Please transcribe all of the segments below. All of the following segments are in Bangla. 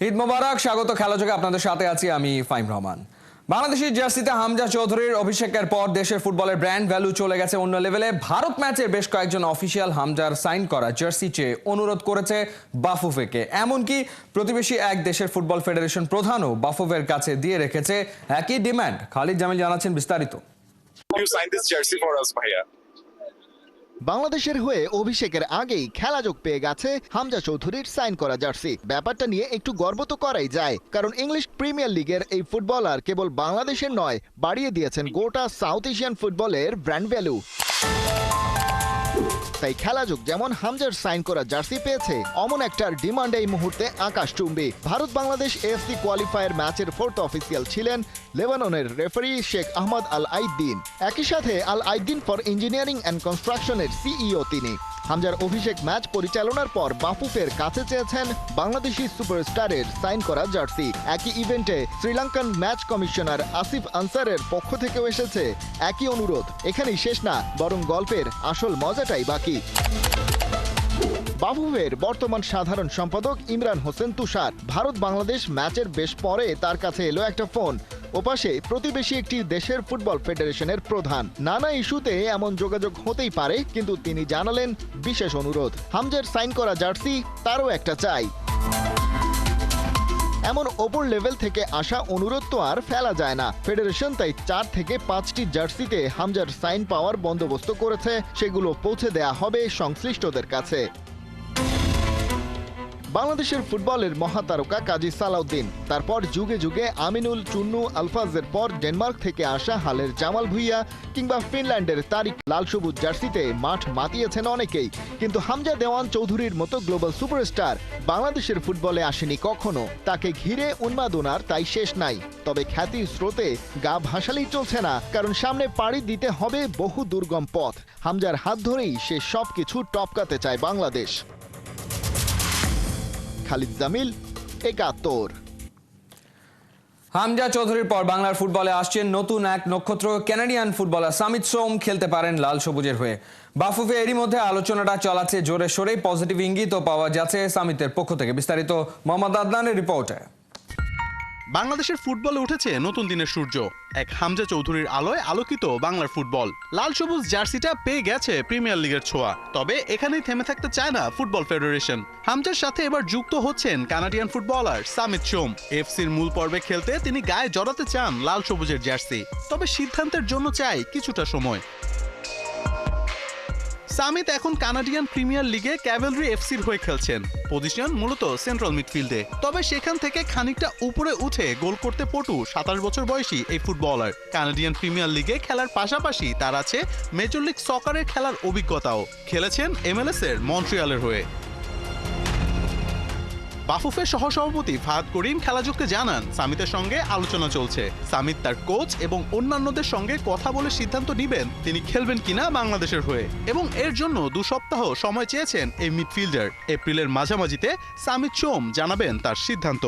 ঈদ মোবারক, স্বাগত খেলাযোগে আপনাদের সাথে আছি আমি ফাইম রহমান। বাংলাদেশের জার্সিতে হামজা চৌধুরীর অভিষেকের পর দেশের ফুটবলের ব্র্যান্ড ভ্যালু চলে গেছে অন্য লেভেলে। ভারত ম্যাচের বেশ কয়েকজন অফিসিয়াল হামজার সাইন করা জার্সি চেয়ে অনুরোধ করেছে বাফুফেকে। এমনকি প্রতিবেশী এক দেশের ফুটবল ফেডারেশন প্রধানও বাফুফের কাছে দিয়ে রেখেছে একই ডিমান্ড। খালিদ জামিল জানাচ্ছেন বিস্তারিত। বাংলাদেশের হয়ে অভিষেকের আগেই খেলাযোগ পেয়ে গেছে হামজা চৌধুরীর সাইন করা জার্সি। ব্যাপারটা নিয়ে একটু গর্ব তো করাই যায়, কারণ ইংলিশ প্রিমিয়ার লিগের এই ফুটবলার কেবল বাংলাদেশের নয়, বাড়িয়ে দিয়েছেন গোটা সাউথ এশিয়ান ফুটবলের ব্র্যান্ড ভ্যালু। তাই খেলাযোগ যেমন হামজার সাইন করা জার্সি পেয়েছে, অমন একটার ডিমান্ড এই মুহূর্তে আকাশচুম্বী। ভারত বাংলাদেশ এএফসি কোয়ালিফায়ার ম্যাচের ফোর্থ অফিসিয়াল ছিলেন লেবাননের রেফারি শেখ আহমদ আল আইদ্দিন। একই সাথে আল আইদ্দিন ফর ইঞ্জিনিয়ারিং অ্যান্ড কনস্ট্রাকশনের সিইও তিনি। হামজার অভিষেক ম্যাচ পরিচালনার পর বাফুফের কাছে চেয়েছেন বাংলাদেশি সুপারস্টারের সাইন করা জার্সি। একই ইভেন্টে শ্রীলঙ্কান ম্যাচ কমিশনার আসিফ আনসারের পক্ষ থেকেও এসেছে একই অনুরোধ। এখানেই শেষ না, বরং গল্পের আসল মজাটাই বাকি। বাফুফের বর্তমান সাধারণ সম্পাদক ইমরান হোসেন তুষার। ভারত বাংলাদেশ ম্যাচের বেশ পরে তার কাছে এলো একটা ফোন। ওপাশে প্রতিবেশী একটি দেশের ফুটবল ফেডারেশনের প্রধান। নানা ইস্যুতে এমন যোগাযোগ হতেই পারে, কিন্তু তিনি জানালেন বিশেষ অনুরোধ। হামজার সাইন করা জার্সি তারও একটা চাই। এমন ওপর লেভেল থেকে আসা অনুরোধ তো আর ফেলা যায় না। ফেডারেশন তাই 4 থেকে 5টি জার্সিতে হামজার সাইন পাওয়ার বন্দোবস্ত করেছে। সেগুলো পৌঁছে দেয়া হবে সংশ্লিষ্টদের কাছে। বাংলাদেশের ফুটবলের মহাতারকা কাজী সালাউদ্দিন, তারপর যুগে যুগে আমিনুল, চুন্নু, আলফাজের পর ডেনমার্ক থেকে আসা হালের জামাল ভুইয়া কিংবা ফিনল্যান্ডের তারিক, লাল সবুজ জার্সিতে মাঠ মাতিয়েছেন অনেকেই। কিন্তু হামজা দেওয়ান চৌধুরীর মতো গ্লোবাল সুপারস্টার বাংলাদেশের ফুটবলে আসেনি কখনো। তাকে ঘিরে উন্মাদনার তাই শেষ নাই। তবে খ্যাতির স্রোতে গা ভাসালেই চলছে না, কারণ সামনে পাড়ি দিতে হবে বহু দুর্গম পথ। হামজার হাত ধরেই সে সবকিছু টপকাতে চায় বাংলাদেশ। খালিদ জামিল, ৭১। হামজা চৌধুরীর পর বাংলার ফুটবলে আসছেন নতুন এক নক্ষত্র। কানাডিয়ান ফুটবলার সামিত সোম খেলতে পারেন লাল সবুজের হয়ে। বাফুফে এরই মধ্যে আলোচনাটা চলাচ্ছে জোরে সোরেই। পজিটিভ ইঙ্গিতও পাওয়া যাচ্ছে সামিতের পক্ষ থেকে। বিস্তারিত মোহাম্মদ আদনানের রিপোর্টে। বাংলাদেশের ফুটবলে উঠেছে নতুন দিনের সূর্য। এক হামজা চৌধুরীর আলোয় আলোকিত বাংলার ফুটবল। লাল সবুজ জার্সিটা পেয়ে গেছে প্রিমিয়ার লিগের ছোঁয়া। তবে এখানেই থেমে থাকতে চায় না ফুটবল ফেডারেশন। হামজার সাথে এবার যুক্ত হচ্ছেন কানাডিয়ান ফুটবলার সামিত সোম। এফসির মূল পর্বে খেলতে তিনি গায়ে জড়াতে চান লাল সবুজের জার্সি। তবে সিদ্ধান্তের জন্য চাই কিছুটা সময়। সামিত এখন কানাডিয়ান প্রিমিয়ার লিগে ক্যাভেলরি এফসির হয়ে খেলছেন। পজিশন মূলত সেন্ট্রাল মিডফিল্ডে। তবে সেখান থেকে খানিকটা উপরে উঠে গোল করতে পটু 27 বছর বয়সী এই ফুটবলার। কানাডিয়ান প্রিমিয়ার লিগে খেলার পাশাপাশি তার আছে মেজর লিগ সকারের খেলার অভিজ্ঞতাও। খেলেছেন এমএলএস এর মন্ট্রিয়ালের হয়ে। বাফুফের সহসভাপতি ফাহাদ করিম খেলাযোগকে জানান সামিতের সঙ্গে আলোচনা চলছে। সামিত তার কোচ এবং অন্যান্যদের সঙ্গে কথা বলে সিদ্ধান্ত নেবেন তিনি খেলবেন কিনা বাংলাদেশের হয়ে, এবং এর জন্য 2 সপ্তাহ সময় চেয়েছেন এই মিডফিল্ডার। এপ্রিলের মাঝামাঝিতে সামিত সোম জানাবেন তার সিদ্ধান্ত।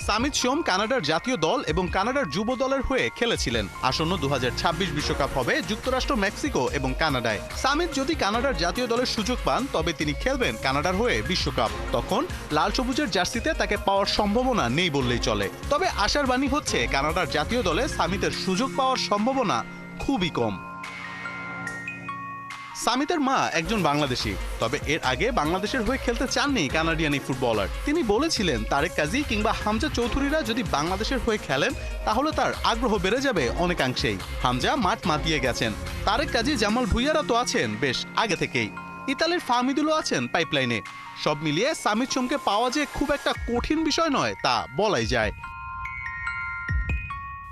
সামিত সোম কানাডার জাতীয় দল এবং কানাডার যুব দলের হয়ে খেলেছিলেন। আসন্ন 2026 বিশ্বকাপ হবে যুক্তরাষ্ট্র, মেক্সিকো এবং কানাডায়। সামিত যদি কানাডার জাতীয় দলের সুযোগ পান তবে তিনি খেলবেন কানাডার হয়ে বিশ্বকাপ। তখন লাল সবুজের জার্সিতে তাকে পাওয়ার সম্ভাবনা নেই বললেই চলে। তবে আশার বাণী হচ্ছে কানাডার জাতীয় দলে সামিতের সুযোগ পাওয়ার সম্ভাবনা খুবই কম। সামিতের মা একজন বাংলাদেশি, তবে এর আগে বাংলাদেশের হয়ে খেলতে চাননি কানাডিয়ান এই ফুটবলার। তিনি বলেছিলেন তারেক কাজী কিংবা হামজা চৌধুরীরা যদি বাংলাদেশের হয়ে খেলেন তাহলে তার আগ্রহ বেড়ে যাবে অনেকাংশেই। হামজা মাঠ মাতিয়ে গেছেন, তারেক কাজী, জামাল ভুইয়ারা তো আছেন বেশ আগে থেকেই। ইতালির ফাহমিদুলও আছেন পাইপলাইনে। সব মিলিয়ে সামিত সোমকে পাওয়া যে খুব একটা কঠিন বিষয় নয় তা বলাই যায়।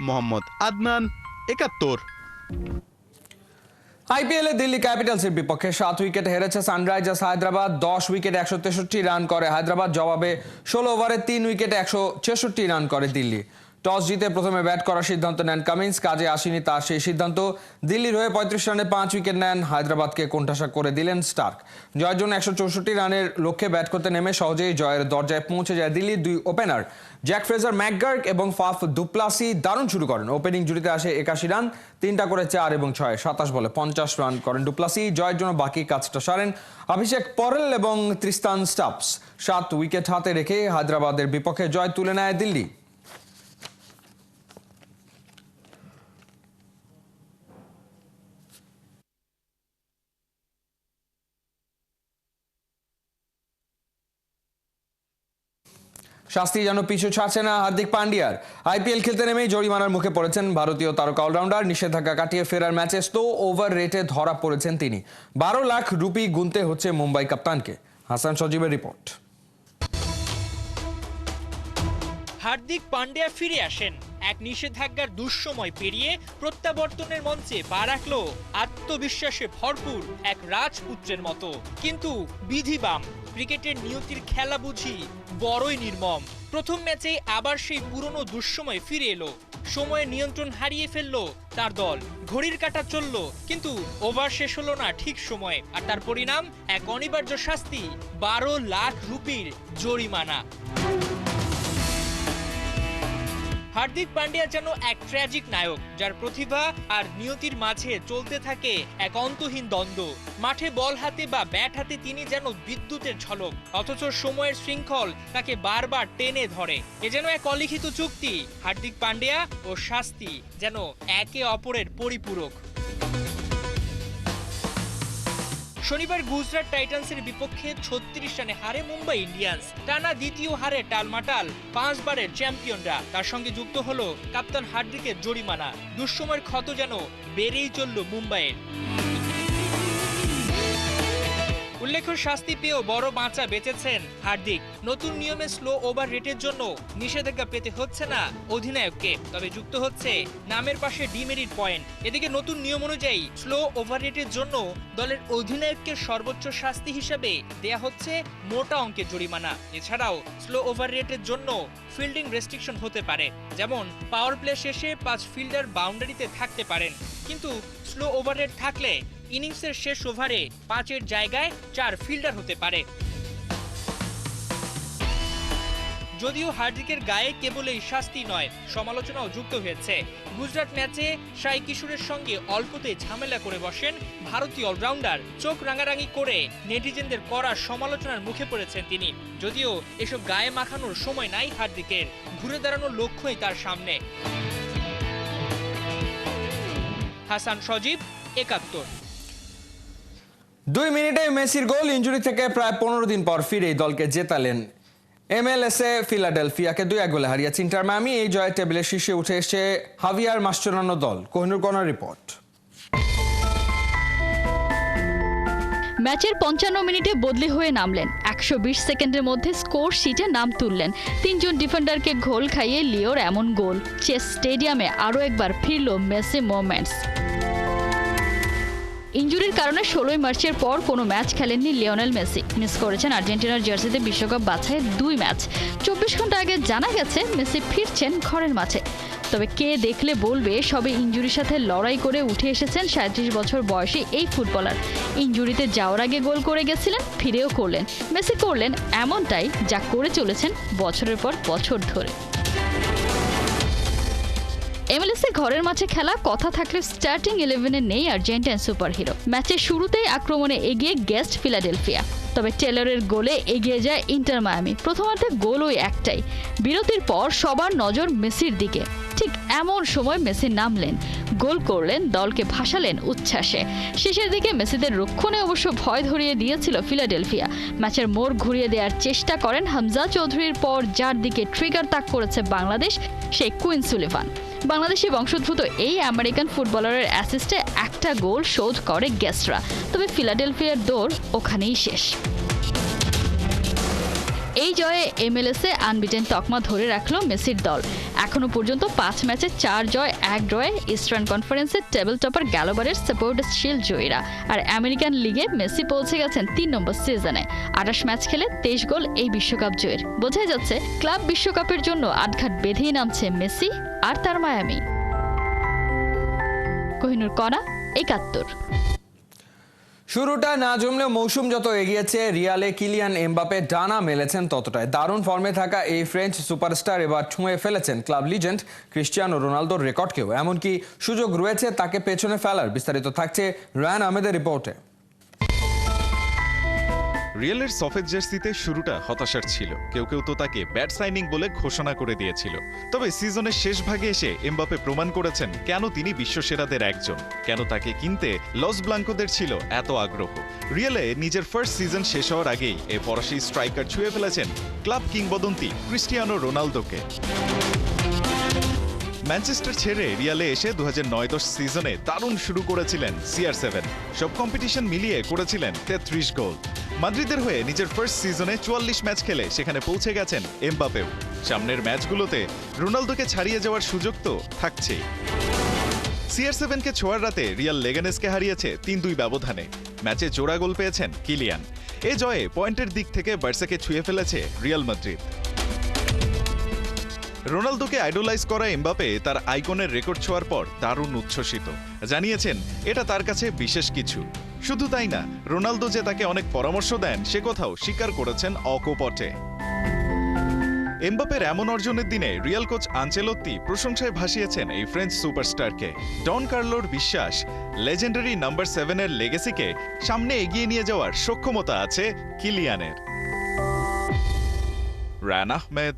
মোহাম্মদ আদনান, ৭১। আইপিএলে দিল্লি ক্যাপিটালসের বিপক্ষে 7 উইকেটে হেরেছে সানরাইজার্স হায়দ্রাবাদ। 10 উইকেটে 163 রান করে হায়দ্রাবাদ। জবাবে 16 ওভারে 3 উইকেটে 166 রান করে দিল্লি। টস জিতে প্রথমে ব্যাট করার সিদ্ধান্ত নেন কামিন্স। কাজে আসেনি তার সেই সিদ্ধান্ত। দিল্লির হয়ে 35 রানে 5 উইকেট নেন। হায়দ্রাবাদকে কোণঠাসা করে দিলেন স্টার্ক। জয়ের জন্য 164 রানের লক্ষ্যে ব্যাট করতে নেমে সহজেই জয়ের দরজায় পৌঁছে যায় দিল্লির দুই ওপেনার জ্যাক ফ্রেজার ম্যাকগার্ক এবং ফাফ দুপ্লাসি। দারুণ শুরু করেন। ওপেনিং জুটিতে আসে 81 রান, 3টা করে 4 এবং 6, 27 বলে 50 রান করেন ডুপ্লাসি। জয়ের জন্য বাকি কাজটা সারেন অভিষেক পরেল এবং ত্রিস্তান স্টাপস। 7 উইকেট হাতে রেখে হায়দ্রাবাদের বিপক্ষে জয় তুলে নেয় দিল্লি। শাস্তি যেন পিছু ছাড়ছে না হার্দিক পান্ডিয়ার। আইপিএল খেলতে নেমেই জরিমানার মুখে পড়েছেন ভারতীয় তারকা অলরাউন্ডার। নিষেধাজ্ঞা কাটিয়ে ফেরার ম্যাচে স্লো ওভার রেটে ধরা পড়েছেন তিনি। 12 লাখ রুপি গুনতে হচ্ছে মুম্বাই কাপ্তানকে। হাসান সজীবের রিপোর্ট। হার্দিক পান্ডিয়া ফিরে আসেন এক নিষেধাজ্ঞার দুঃসময় পেরিয়ে প্রত্যাবর্তনের মঞ্চে পা রাখলো আত্মবিশ্বাসে ভরপুর এক রাজপুত্রের মতো। কিন্তু বিধিবাম, ক্রিকেটের নিয়তির খেলা বুঝি বড়ই নির্মম। প্রথম ম্যাচেই আবার সেই পুরনো দুঃসময় ফিরে এলো। সময়ের নিয়ন্ত্রণ হারিয়ে ফেললো তার দল। ঘড়ির কাঁটা চলল, কিন্তু ওভার শেষ হলো না ঠিক সময়ে। আর তার পরিণাম এক অনিবার্য শাস্তি, 12 লাখ রুপির জরিমানা। হার্দিক পান্ডিয়া যেন এক ট্র্যাজিক নায়ক, যার প্রতিভা আর নিয়তির মাঝে চলতে থাকে এক অন্তহীন দ্বন্দ্ব। মাঠে বল হাতে বা ব্যাট হাতে তিনি যেন বিদ্যুতের ঝলক, অথচ সময়ের শৃঙ্খল তাকে বারবার টেনে ধরে। এ যেন এক অলিখিত চুক্তি। হার্দিক পান্ডিয়া ও শাস্তি যেন একে অপরের পরিপূরক। শনিবার গুজরাট টাইটান্সের বিপক্ষে 36 রানে হারে মুম্বাই ইন্ডিয়ান্স। টানা দ্বিতীয় হারে টালমাটাল 5 বারের চ্যাম্পিয়নরা। তার সঙ্গে যুক্ত হলো কাপ্তান হার্দিকের জরিমানা। দুঃসময়ের ক্ষত যেন বেড়েই চলল মুম্বাইয়ের। উল্লেখ্য, শাস্তি পেয়েও বড় বাঁচা বেঁচেছেন হার্দিক। নতুন নিয়মে স্লো ওভার রেটের জন্য নিষেধাজ্ঞা পেতে হচ্ছে না অধিনায়ককে, তবে যুক্ত হচ্ছে নামের পাশে ডিমেরিট পয়েন্ট। এদিকে নতুন নিয়ম অনুযায়ী স্লো ওভার রেটের জন্য দলের অধিনায়ককে সর্বোচ্চ শাস্তি হিসেবে দেয়া হচ্ছে মোটা অঙ্কের জরিমানা। এছাড়াও স্লো ওভার রেটের জন্য ফিল্ডিং রেস্ট্রিকশন হতে পারে, যেমন পাওয়ার প্লে শেষে 5 ফিল্ডার বাউন্ডারিতে থাকতে পারেন। কিন্তু স্লো ওভার রেট থাকলে ইনিংসের শেষ ওভারে 5-এর জায়গায় 4 ফিল্ডার হতে পারে। যদিও হার্দিকের গায়ে কেবল এই শাস্তি নয়, সমালোচনাও যুক্ত হয়েছে। গুজরাট ম্যাচে সাই কিশোরের সঙ্গে অল্পতেই ঝামেলা করে বসেন ভারতীয় অলরাউন্ডার। চোখ রাঙারাঙি করে নেটিজেনদের করা সমালোচনার মুখে পড়েছেন তিনি। যদিও এসব গায়ে মাখানোর সময় নাই হার্দিকের, ঘুরে দাঁড়ানোর লক্ষ্যই তার সামনে। হাসান সজীব, 71। 2 মিনিটে মেসির গোল। ইনজুরি থেকে প্রায় 15 দিন পর ফিরেই দলকে জেতালেন MLS-এ ফিলাডেলফিয়াকে 2-1 গোলে হারিয়েছে ইন্টার মায়ামি। এই জয়ে টেবিলের শীর্ষে উঠে এসেছে হাভিয়ার মাস্টেরানো দল। Kohinoor corner report. ম্যাচের 55 মিনিটে বদলি হয়ে নামলেন। 120 সেকেন্ডের মধ্যে স্কোর শিটে নাম তুললেন। 3 জন ডিফেন্ডারকে ঘোল খাইয়ে লিওর এমন গোল। চেস স্টেডিয়ামে আরও একবার ফিরল মেসি মোমেন্টস। ইনজুরির কারণে 16 মার্চের পর কোনো ম্যাচ খেলেননি লিওনেল মেসি। মিস করেছেন আর্জেন্টিনার জার্সিতে বিশ্বকাপ বাছাইয়ের 2 ম্যাচ। 24 ঘন্টা আগে জানা গেছে মেসি ফিরছেন ঘরের মাঠে। তবে কে দেখলে বলবে সবে ইনজুরির সাথে লড়াই করে উঠে এসেছেন 37 বছর বয়সী এই ফুটবলার। ইনজুরিতে যাওয়ার আগে গোল করে গেছিলেন, ফিরেও করলেন। মেসি করলেন এমনটাই যা করে চলেছেন বছরের পর বছর ধরে। MLS-এ ঘরের মাঠে খেলা কথা থাকলে স্টার্টিং 11-এ নেই আর্জেন্টাইন সুপারহিরো। ম্যাচের শুরুতেই আক্রমণে এগিয়ে গেস্ট ফিলাডেলফিয়া, তবে টেলরের গোলে এগিয়ে যায় ইন্টার মায়ামি। প্রথমার্ধে গোল ওই একটাই। বিরতির পর সবার নজর মেসির দিকে। ঠিক এমন সময় মেসি নামলেন, গোল করলেন, দলকে ভাসালেন উচ্ছ্বাসে। শেষের দিকে মেসিদের রক্ষণে অবশ্য ভয় ধরিয়ে দিয়েছিল ফিলাডেলফিয়া। ম্যাচের মোড় ঘুরিয়ে দেওয়ার চেষ্টা করেন হামজা চৌধুরীর পর, যার দিকে ট্রিগার তাক করেছে বাংলাদেশ, সেই কুইন সুলিভান। বাংলাদেশি বংশোদ্ভূত এই আমেরিকান ফুটবলারের অ্যাসিস্টে একটা গোল শোধ করে গেস্টরা। তবে ফিলাডেলফিয়ার দৌড় ওখানেই শেষ। এই জয়ে MLS-এ আনবিটেন তকমা ধরে রাখল মেসির দল। এখনো পর্যন্ত 5 ম্যাচে 4 জয় 1 ড্রয়ে ইস্টার্ন কনফারেন্সের টেবিল টপার গ্যালোবারের সাপোর্টার্স শিল্ড জয়ীরা। আর আমেরিকান লিগে মেসি পৌঁছে গেছেন 3 নম্বর সিজনে। 28 ম্যাচ খেলে 23 গোল এই বিশ্বকাপ জয়ের। বোঝাই যাচ্ছে ক্লাব বিশ্বকাপের জন্য আটঘাট বেঁধেই নামছে মেসি আর তার মায়ামি। কোহিনুর কণা, 71। শুরুটা না জমলেও মৌসুম যত এগিয়েছে রিয়ালে কিলিয়ান এমবাপে ডানা মেলেছেন ততটাই। দারুণ ফর্মে থাকা এই ফ্রেঞ্চ সুপারস্টার এবার ছুঁয়ে ফেলেছেন ক্লাব লিজেন্ড ক্রিস্টিয়ানো রোনালদোর রেকর্ডকেও। এমনকি সুযোগ রয়েছে তাকে পেছনে ফেলার। বিস্তারিত থাকছে রায়ান আহমেদের রিপোর্টে। রিয়ালের সফেদ জার্সিতে শুরুটা হতাশার ছিল। কেউ কেউ তো তাকে ব্যাড সাইনিং বলে ঘোষণা করে দিয়েছিল। তবে সিজনের শেষ ভাগে এসে এমবাপে প্রমাণ করেছেন কেন তিনি বিশ্বসেরাদের একজন, কেন তাকে কিনতে লস ব্লাঙ্কোদের ছিল এত আগ্রহ। রিয়ালে নিজের ফার্স্ট সিজন শেষ হওয়ার আগেই এ ফরাসি স্ট্রাইকার ছুঁয়ে ফেলেছেন ক্লাব কিংবদন্তি ক্রিস্টিয়ানো রোনালদোকে। ম্যানচেস্টার ছেড়ে রিয়ালে এসে 2009-10 সিজনে দারুণ শুরু করেছিলেন CR7। সব কম্পিটিশন মিলিয়ে করেছিলেন 33 গোল। মাদ্রিদের হয়ে নিজের ফার্স্ট সিজনে 44 ম্যাচ খেলে সেখানে পৌঁছে গেছেন এমবাপেও। সামনের ম্যাচগুলোতে রোনালদোকে ছাড়িয়ে যাওয়ার সুযোগ তো থাকছেই। CR7কে ছোঁয়ার রাতে রিয়াল লেগানেসকে হারিয়েছে 3-2 ব্যবধানে। ম্যাচে জোড়া গোল পেয়েছেন কিলিয়ান। এ জয়ে পয়েন্টের দিক থেকে বার্সাকে ছুঁয়ে ফেলেছে রিয়াল মাদ্রিদ। রোনালদোকে আইডলাইজ করা এমবাপে তার আইকনের রেকর্ড ছোঁয়ার পর দারুণ উচ্ছ্বসিত। জানিয়েছেন এটা তার কাছে বিশেষ কিছু। শুধু তাই না, রোনালদো যে তাকে অনেক পরামর্শ দেন সে কথাও স্বীকার করেছেন অকপটে। এমবাপের এমন অর্জনের দিনে রিয়াল কোচ আনচেলোত্তি প্রশংসায় ভাসিয়েছেন এই ফ্রেঞ্চ সুপারস্টারকে। ডন কার্লোর বিশ্বাস, লেজেন্ডারি নাম্বার 7-এর লেগেসিকে সামনে এগিয়ে নিয়ে যাওয়ার সক্ষমতা আছে কিলিয়ানের। রায়ান আহমেদ,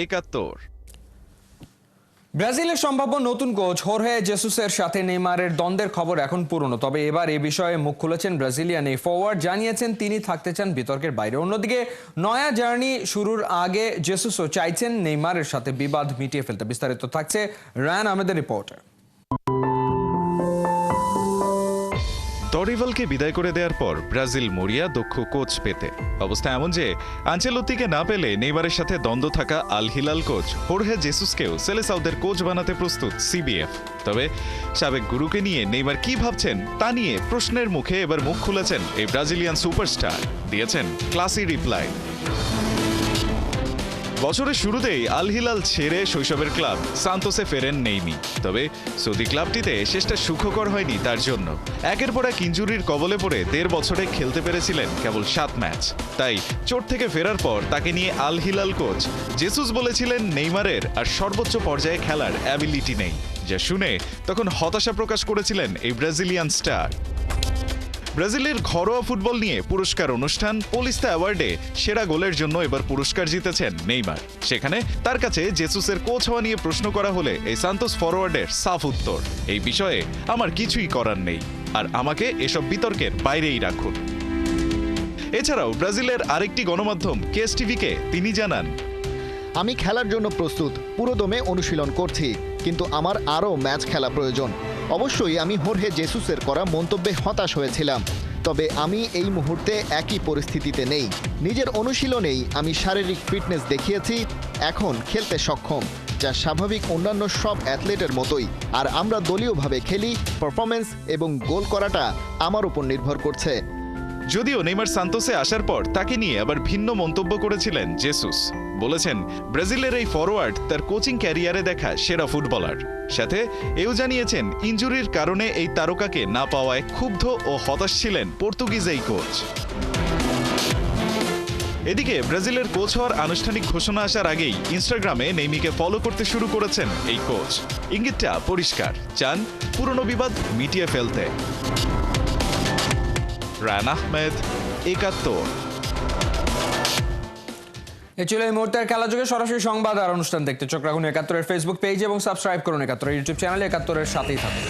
71। ব্রাজিলের সম্ভাব্য নতুন কোচ হোর্হে জেসুসের সাথে নেইমারের দ্বন্দ্বের খবর এখন পুরনো। তবে এবার এ বিষয়ে মুখ খুলেছেন ব্রাজিলিয়ান এই ফরওয়ার্ড। জানিয়েছেন তিনি থাকতে চান বিতর্কের বাইরে। অন্যদিকে নয়া জার্নি শুরুর আগে জেসুসও চাইছেন নেইমারের সাথে বিবাদ মিটিয়ে ফেলতে। বিস্তারিত থাকছে রায়ান আহমেদের রিপোর্টে। দরিভালকে বিদায় করে দেওয়ার পর ব্রাজিল মরিয়া দক্ষ কোচ পেতে। অবস্থা এমন যে আনচেলোত্তিকে না পেলে নেইমারের সাথে দ্বন্দ্ব থাকা আল হিলাল কোচ হোর্হে জেসুসকেও সেলেসাউদের কোচ বানাতে প্রস্তুত CBF। তবে সাবেক গুরুকে নিয়ে নেইমার কি ভাবছেন তা নিয়ে প্রশ্নের মুখে এবার মুখ খুলেছেন এই ব্রাজিলিয়ান সুপারস্টার। দিয়েছেন ক্লাসি রিপ্লাই। বছরের শুরুতেই আল হিলাল ছেড়ে শৈশবের ক্লাব সান্তোসে ফেরেন নেইমি। তবে সৌদি ক্লাবটিতে শেষটা সুখকর হয়নি তার জন্য। একের পর এক ইনজুরির কবলে পড়ে 1.5 বছরে খেলতে পেরেছিলেন কেবল 7 ম্যাচ। তাই চোট থেকে ফেরার পর তাকে নিয়ে আল হিলাল কোচ জেসুস বলেছিলেন নেইমারের আর সর্বোচ্চ পর্যায়ে খেলার অ্যাবিলিটি নেই, যা শুনে তখন হতাশা প্রকাশ করেছিলেন এই ব্রাজিলিয়ান স্টার। ব্রাজিলের ঘরোয়া ফুটবল নিয়ে পুরস্কার অনুষ্ঠান পোলিস্তা অ্যাওয়ার্ডে সেরা গোলের জন্য এবার পুরস্কার জিতেছেন নেইমার। সেখানে তার কাছে জেসুসের কোচ হওয়া নিয়ে প্রশ্ন করা হলে এই সান্তোস ফরওয়ার্ডের সাফ উত্তর, এই বিষয়ে আমার কিছুই করার নেই, আর আমাকে এসব বিতর্কের বাইরেই রাখুন। এছাড়াও ব্রাজিলের আরেকটি গণমাধ্যম কেএস টিভিকে তিনি জানান, আমি খেলার জন্য প্রস্তুত, পুরোদমে অনুশীলন করছি, কিন্তু আমার আরও ম্যাচ খেলা প্রয়োজন। অবশ্যই আমি হোর্হে জেসুসের করা মন্তব্যে হতাশ হয়েছিলাম, তবে আমি এই মুহূর্তে একই পরিস্থিতিতে নেই। নিজের অনুশীলনেই আমি শারীরিক ফিটনেস দেখিয়েছি, এখন খেলতে সক্ষম, যা স্বাভাবিক অন্যান্য সব অ্যাথলেটের মতোই। আর আমরা দলীয়ভাবে খেলি, পারফরমেন্স এবং গোল করাটা আমার উপর নির্ভর করছে। যদিও নেইমার সান্তোসে আসার পর তাকে নিয়ে আবার ভিন্ন মন্তব্য করেছিলেন জেসুস। বলেছেন ব্রাজিলের এই ফরওয়ার্ড তার কোচিং ক্যারিয়ারে দেখা সেরা ফুটবলার। সাথে এও জানিয়েছেন ইনজুরির কারণে এই তারকাকে না পাওয়ায় ক্ষুব্ধ ও হতাশ ছিলেন পর্তুগিজ এই কোচ। এদিকে ব্রাজিলের কোচ হওয়ার আনুষ্ঠানিক ঘোষণা আসার আগেই ইনস্টাগ্রামে নেইমিকে ফলো করতে শুরু করেছেন এই কোচ। ইঙ্গিতটা পরিষ্কার, চান পুরনো বিবাদ মিটিয়ে ফেলতে। রায়ান আহমেদ, 71। এ ছিল এই মুহূর্তের খেলা যুগে সরাসরি সংবাদ আর অনুষ্ঠান দেখতে চোখ রাখুন 71-এর ফেসবুক পেজ এবং সাবস্ক্রাইব করুন 71-এর ইউটিউব চ্যানেলে। 71-এর সাথেই থাকুন।